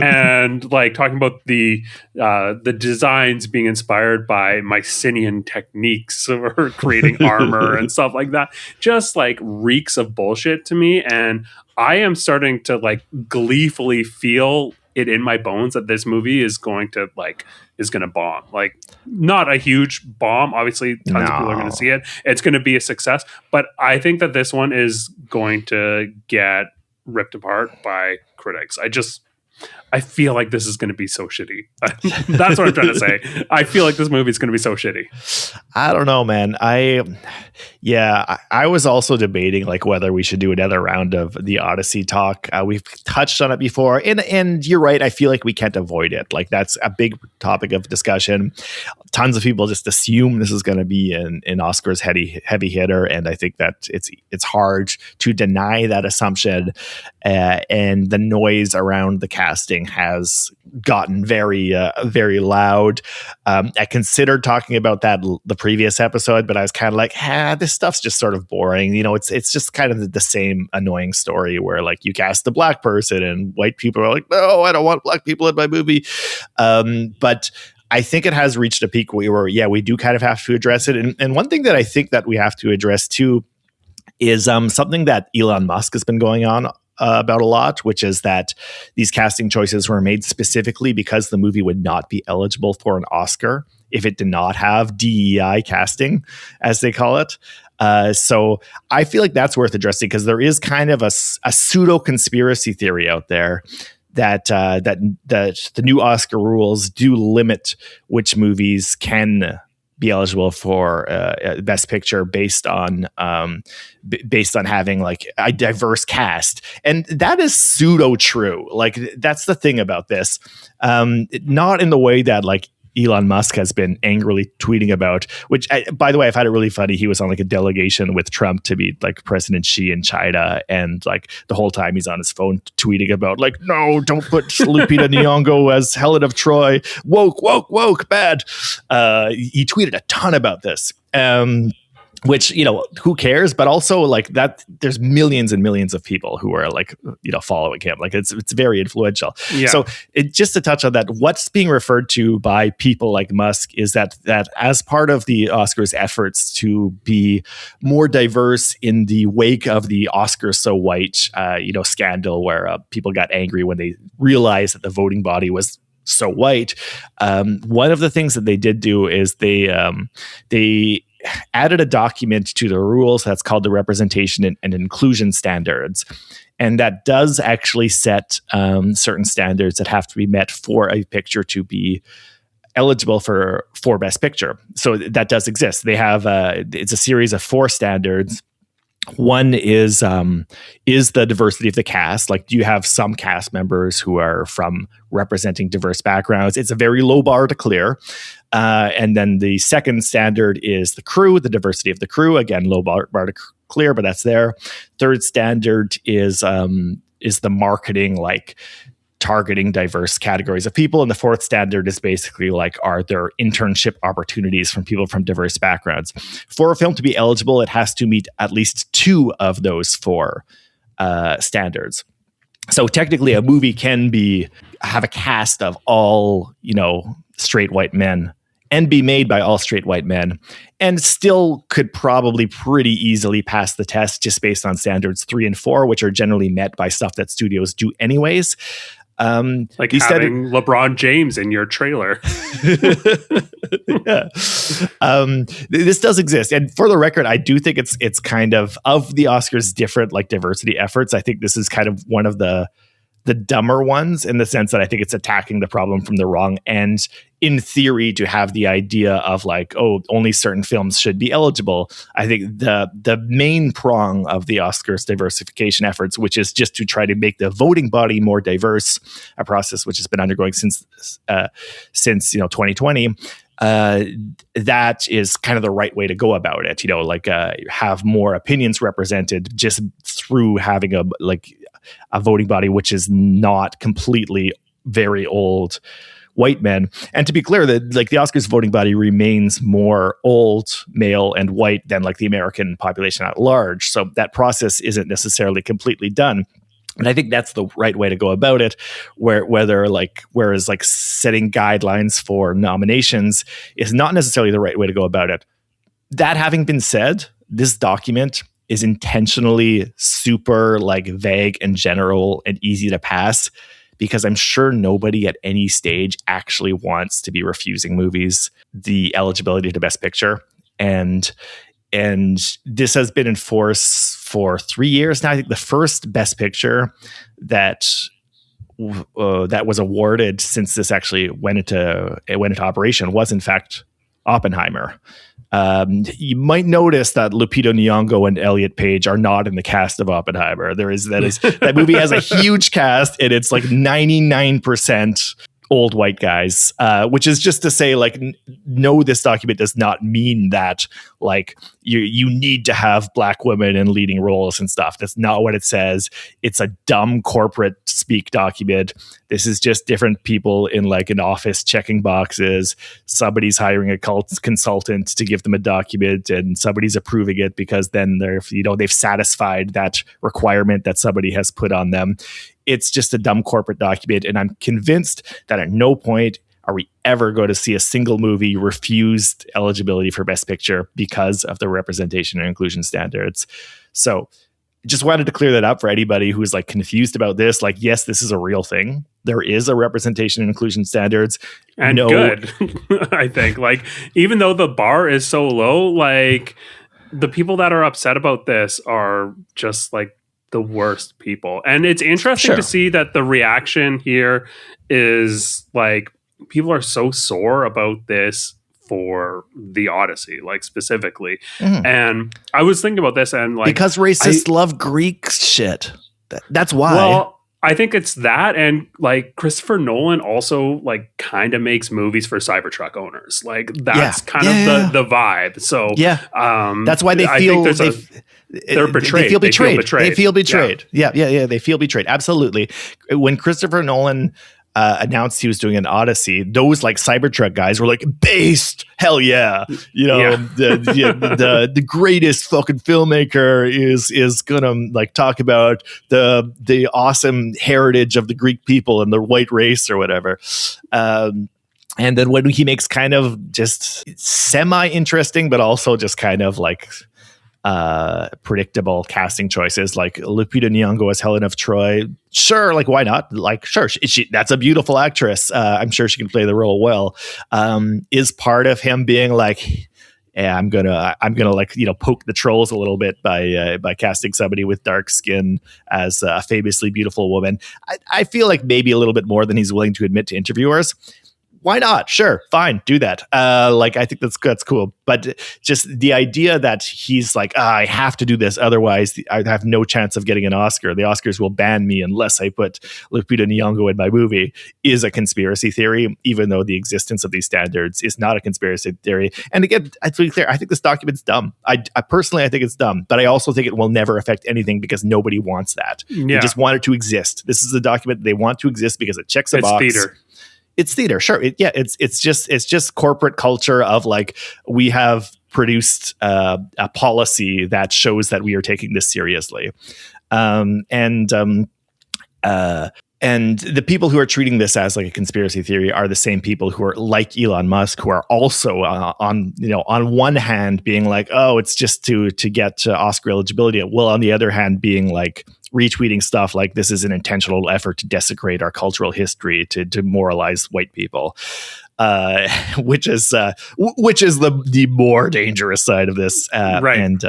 And like talking about the designs being inspired by Mycenaean techniques or creating armor and stuff like that, just like reeks of bullshit to me. And I am starting to like gleefully feel it in my bones that this movie is going to bomb. Like, not a huge bomb. Obviously, tons of people are going to see it. It's going to be a success. But I think that this one is going to get ripped apart by critics. I feel like this is going to be so shitty. That's what I'm trying to say. I feel like this movie is going to be so shitty. I don't know, man. I was also debating like whether we should do another round of the Odyssey talk. We've touched on it before, and you're right. I feel like we can't avoid it. Like, that's a big topic of discussion. Tons of people just assume this is going to be an Oscars heavy hitter, and I think that it's hard to deny that assumption. And the noise around the casting has gotten very loud. I considered talking about that the previous episode, but I was kind of like, this stuff's just sort of boring. It's just kind of the same annoying story where like you cast a black person and white people are like, no, I don't want black people in my movie. But I think it has reached a peak where we do kind of have to address it. And one thing that I think that we have to address too is something that Elon Musk has been going on about a lot, which is that these casting choices were made specifically because the movie would not be eligible for an Oscar if it did not have DEI casting, as they call it. So I feel like that's worth addressing because there is kind of a pseudo conspiracy theory out there that the new Oscar rules do limit which movies can be eligible for Best Picture based on having like a diverse cast, and that is pseudo true. Like, that's the thing about this, not in the way that like Elon Musk has been angrily tweeting about, which by the way, I find it really funny. He was on like a delegation with Trump to meet like President Xi in China. And like the whole time he's on his phone tweeting about like, no, don't put Lupita Nyong'o as Helen of Troy. Woke, bad. He tweeted a ton about this. Which, who cares? But also like that there's millions and millions of people who are like, following him. Like it's very influential. Yeah. So just to touch on that, what's being referred to by people like Musk is that as part of the Oscars efforts to be more diverse in the wake of the Oscars So White, scandal where people got angry when they realized that the voting body was so white. One of the things that they did do is they added a document to the rules that's called the Representation and Inclusion Standards. And that does actually set certain standards that have to be met for a picture to be eligible for Best Picture. So that does exist. They have it's a series of 4 standards. One is the diversity of the cast. Like, do you have some cast members who are from representing diverse backgrounds? It's a very low bar to clear. And then the second standard is the crew, the diversity of the crew. Again, low bar to clear, but that's there. Third standard is the marketing, like targeting diverse categories of people. And the fourth standard is basically like, are there internship opportunities from people from diverse backgrounds? For a film to be eligible, it has to meet at least 2 of those 4 standards. So technically a movie can have a cast of all, straight white men and be made by all straight white men, and still could probably pretty easily pass the test just based on standards 3 and 4, which are generally met by stuff that studios do anyways. Like having LeBron James in your trailer. Yeah. This does exist. And for the record, I do think it's kind of the Oscars' different like diversity efforts. I think this is kind of one of the dumber ones, in the sense that I think it's attacking the problem from the wrong end. In theory, to have the idea of like, oh, only certain films should be eligible. I think the main prong of the Oscars diversification efforts, which is just to try to make the voting body more diverse, a process which has been undergoing since 2020. That is kind of the right way to go about it. Have more opinions represented just through having a voting body which is not completely very old white men. And to be clear, that like the Oscars voting body remains more old, male, and white than like the American population at large. So that process isn't necessarily completely done. And I think that's the right way to go about it, whereas setting guidelines for nominations is not necessarily the right way to go about it. That having been said, this document is intentionally super like vague and general and easy to pass, because I'm sure nobody at any stage actually wants to be refusing movies the eligibility to Best Picture. And this has been in force for 3 years now. I think the first Best Picture that was awarded since this actually went into operation was in fact Oppenheimer. You might notice that Lupita Nyong'o and Elliot Page are not in the cast of Oppenheimer. That movie has a huge cast, and it's like 99% old white guys, which is just to say, like, no, this document does not mean that like you need to have black women in leading roles and stuff. That's not what it says. It's a dumb corporate speak document. This is just different people in like an office checking boxes. Somebody's hiring a consultant to give them a document, and somebody's approving it because then they've satisfied that requirement that somebody has put on them. It's just a dumb corporate document, and I'm convinced that at no point are we ever going to see a single movie refused eligibility for Best Picture because of the representation and inclusion standards. So just wanted to clear that up for anybody who's like confused about this. Like, yes, this is a real thing. There is a representation and inclusion standards. And good, I think. Like, even though the bar is so low, like the people that are upset about this are just like the worst people. And it's interesting to see that the reaction here is like, people are so sore about this for the Odyssey, like specifically. And I was thinking about this, and like, because racists love Greek shit. That's why. Well, I think it's that, and like Christopher Nolan also like kind of makes movies for Cybertruck owners. Like that's kind of the vibe. So that's why they feel they're betrayed. They feel betrayed. Yeah. They feel betrayed. Absolutely. When Christopher Nolan announced he was doing an Odyssey, those like Cybertruck guys were like, based, hell yeah, the greatest fucking filmmaker is gonna like talk about the awesome heritage of the Greek people and the white race or whatever. And then when he makes kind of just semi-interesting, but also just kind of like predictable casting choices, like Lupita Nyong'o as Helen of Troy. Sure, like why not? Like sure, that's a beautiful actress. I'm sure she can play the role well. Is part of him being like, and I'm gonna like poke the trolls a little bit by casting somebody with dark skin as a famously beautiful woman. I feel like maybe a little bit more than he's willing to admit to interviewers. Why not? Sure, fine, do that. Like, I think that's cool. But just the idea that he's like, I have to do this, otherwise I have no chance of getting an Oscar. The Oscars will ban me unless I put Lupita Nyong'o in my movie, is a conspiracy theory, even though the existence of these standards is not a conspiracy theory. And again, to be clear, I think this document's dumb. I personally, I think it's dumb, but I also think it will never affect anything because nobody wants that. They just want it to exist. This is a document they want to exist because it checks a box. Theater. It's theater, sure. It's just corporate culture of like, we have produced a policy that shows that we are taking this seriously, and the people who are treating this as like a conspiracy theory are the same people who are like Elon Musk, who are also on one hand being like, oh, it's just to get Oscar eligibility, while on the other hand being like retweeting stuff like this is an intentional effort to desecrate our cultural history, to demoralize white people, which is the more dangerous side of this, right? And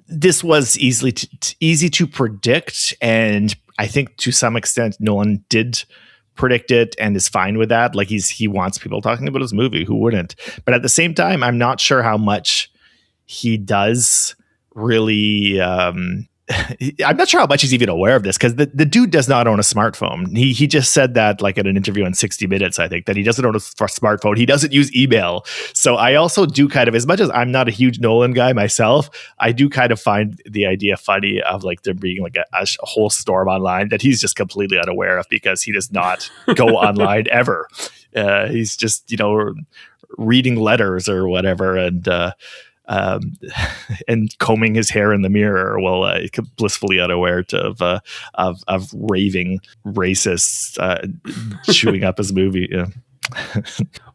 this was easy to predict, and I think to some extent Nolan did predict it and is fine with that. Like, he wants people talking about his movie. Who wouldn't? But at the same time, I'm not sure how much he does really. I'm not sure how much he's even aware of this, because the dude does not own a smartphone. He just said that like in an interview on 60 Minutes, I think, that he doesn't own a smartphone. He doesn't use email. So I also do kind of, as much as I'm not a huge Nolan guy myself, I do kind of find the idea funny of like there being like a whole storm online that he's just completely unaware of, because he does not go online ever. He's just, reading letters or whatever, and combing his hair in the mirror while blissfully unaware of raving racists chewing up his movie. Yeah.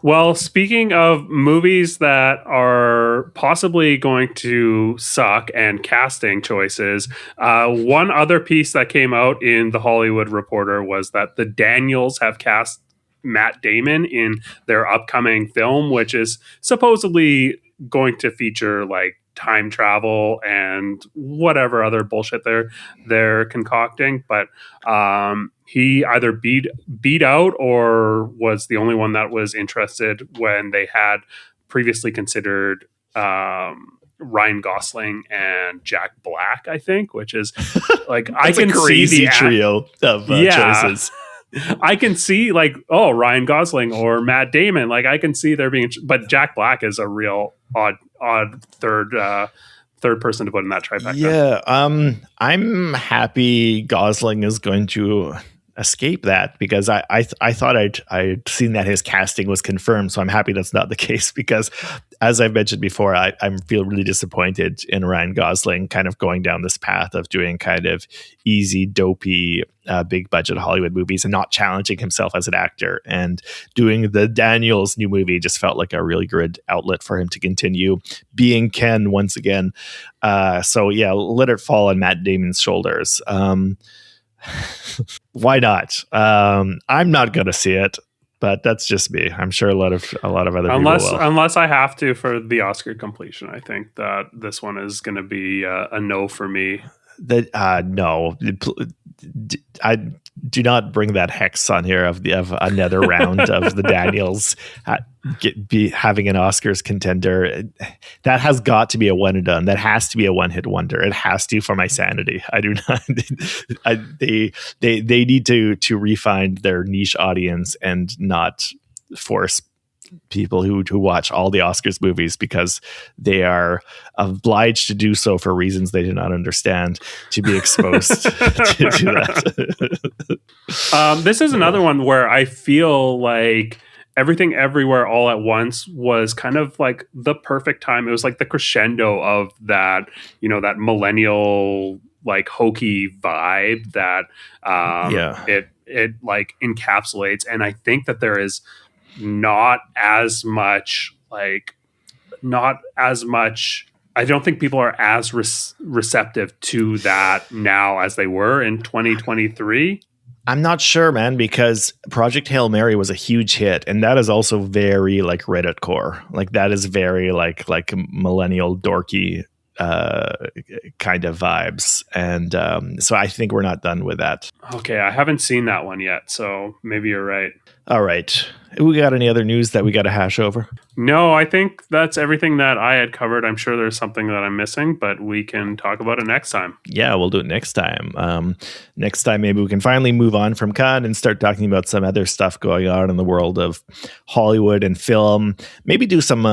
Well, speaking of movies that are possibly going to suck and casting choices, one other piece that came out in The Hollywood Reporter was that the Daniels have cast Matt Damon in their upcoming film, which is supposedly going to feature like time travel and whatever other bullshit they're concocting. But he either beat out or was the only one that was interested when they had previously considered Ryan Gosling and Jack Black, I think, which is like I can see the trio of choices. I can see like, oh, Ryan Gosling or Matt Damon. Like, I can see there being, but Jack Black is a real odd third person to put in that trifecta. Yeah, I'm happy Gosling is going to escape that, because I thought I'd seen that his casting was confirmed, so I'm happy that's not the case, because as I've mentioned before, I feel really disappointed in Ryan Gosling kind of going down this path of doing kind of easy, dopey, big budget Hollywood movies and not challenging himself as an actor. And doing the Daniels new movie just felt like a really good outlet for him to continue being Ken once again. So yeah, let it fall on Matt Damon's shoulders. Why not? I'm not going to see it, but that's just me. I'm sure a lot of other people will. Unless I have to for the Oscar completion, I think that this one is going to be a no for me. No, I do not bring that hex on here of another round of the Daniels having an Oscars contender. That has got to be a one and done. That has to be a one hit wonder. It has to, for my sanity. I do not. They need to refine their niche audience and not force people who watch all the Oscars movies, because they are obliged to do so for reasons they do not understand, to be exposed to that. This is another one where I feel like Everything Everywhere All at Once was kind of like the perfect time. It was like the crescendo of that, that millennial like hokey vibe that it like encapsulates. And I think that there is not as much. I don't think people are as receptive to that now as they were in 2023. I'm not sure, man, because Project Hail Mary was a huge hit, and that is also very like Reddit core. Like that is very like millennial dorky kind of vibes, and so I think we're not done with that. Okay, I haven't seen that one yet, so maybe you're right. All right. We got any other news that we got to hash over? No, I think that's everything that I had covered. I'm sure there's something that I'm missing, but we can talk about it next time. Yeah, we'll do it next time. Next time, maybe we can finally move on from Cannes and start talking about some other stuff going on in the world of Hollywood and film. Maybe do some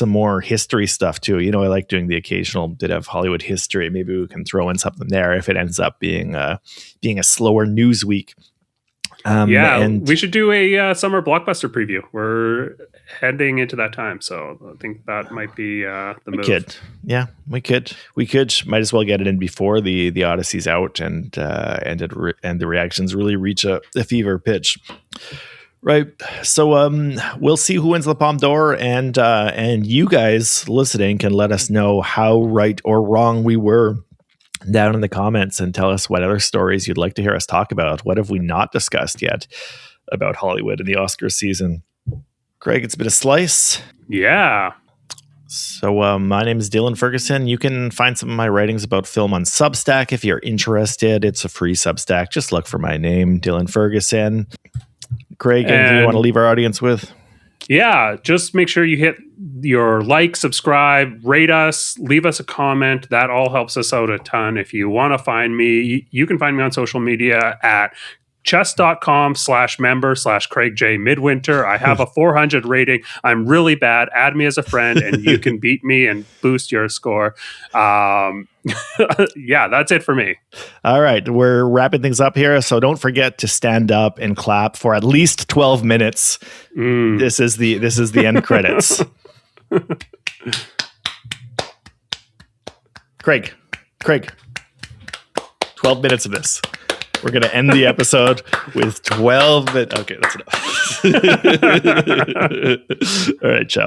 more history stuff too. You know, I like doing the occasional bit of Hollywood history. Maybe we can throw in something there if it ends up being a slower news week. And we should do a summer blockbuster preview. We're heading into that time, so I think that might be the move. We could. Might as well get it in before the Odyssey's out and the reactions really reach a fever pitch. Right. So we'll see who wins the Palme d'Or, and you guys listening can let us know how right or wrong we were down in the comments, and tell us what other stories you'd like to hear us talk about. What have we not discussed yet about Hollywood in the Oscar season? Craig, it's been a slice. Yeah. So my name is Dylan Ferguson. You can find some of my writings about film on Substack if you're interested. It's a free Substack. Just look for my name, Dylan Ferguson. Craig, anything you want to leave our audience with? Yeah, just make sure you hit your like, subscribe, rate us, leave us a comment. That all helps us out a ton. If you want to find me, you can find me on social media at chess.com/member/Craig J. Midwinter. I have a 400 rating. I'm really bad. Add me as a friend and you can beat me and boost your score. Yeah, that's it for me. All right. We're wrapping things up here. So don't forget to stand up and clap for at least 12 minutes. This is the end credits. Craig, 12 minutes of this. We're going to end the episode with 12 minutes. Okay, that's enough. All right, ciao.